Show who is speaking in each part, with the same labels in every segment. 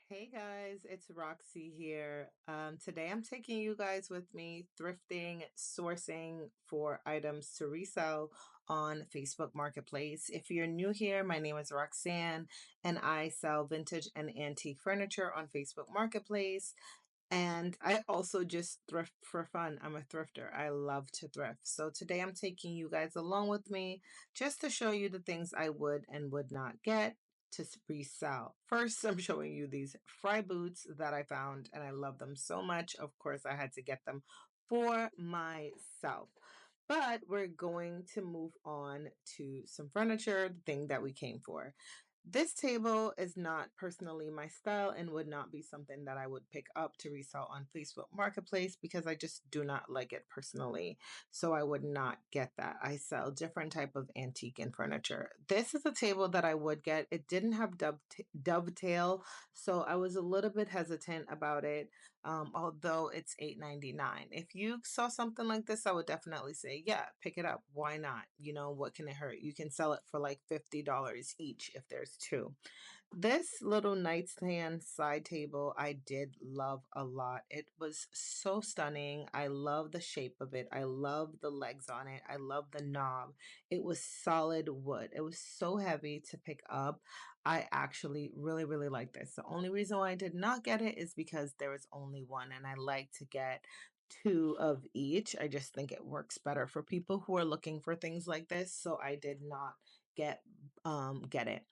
Speaker 1: Hey guys, it's Roxy here. Today I'm taking you guys with me thrifting, sourcing for items to resell on Facebook Marketplace. If you're new here, my name is Roxanne and I sell vintage and antique furniture on Facebook Marketplace. And I also just thrift for fun. I'm a thrifter. I love to thrift. So today I'm taking you guys along with me just to show you the things I would and would not get to resell. First, I'm showing you these fry boots that I found and I love them so much. Of course, I had to get them for myself. But we're going to move on to some furniture, the thing that we came for. This table is not personally my style and would not be something that I would pick up to resell on Facebook Marketplace because I just do not like it personally. So I would not get that. I sell different type of antique and furniture. This is a table that I would get. It didn't have dovetail, so I was a little bit hesitant about it. Although it's $8.99. If you saw something like this, I would definitely say, yeah, pick it up. Why not? You know, what can it hurt? You can sell it for like $50 each if there's two. This little nightstand side table I did love a lot. It was so stunning. I love the shape of it. I love the legs on it. I love the knob. It was solid wood. It was so heavy to pick up. I actually really, really like this. The only reason why I did not get it is because there was only one, and I like to get two of each. I just think it works better for people who are looking for things like this. So I did not get it.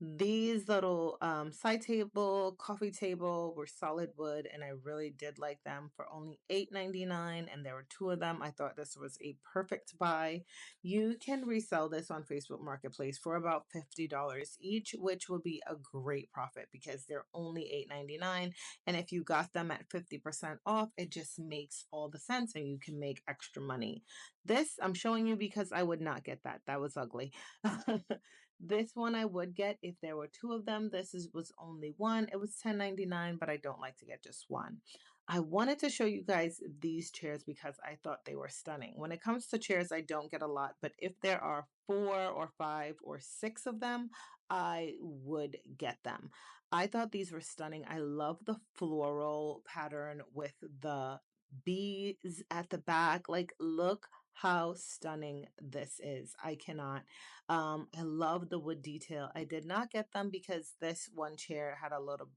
Speaker 1: These little side table, coffee table were solid wood, and I really did like them for only $8.99. And there were two of them. I thought this was a perfect buy. You can resell this on Facebook Marketplace for about $50 each, which will be a great profit because they're only $8.99. And if you got them at 50% off, it just makes all the sense and you can make extra money. This I'm showing you because I would not get that. That was ugly. This one I would get if there were two of them. Was only one. It was $10.99, but I don't like to get just one. I wanted to show you guys these chairs because I thought they were stunning. When it comes to chairs, I don't get a lot, but if there are four or five or six of them, I would get them. I thought these were stunning. I love the floral pattern with the bees at the back. Like, look how stunning this is. I cannot. I love the wood detail. I did not get them because this one chair had a little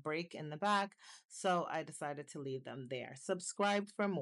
Speaker 1: break in the back, so I decided to leave them there. Subscribe for more.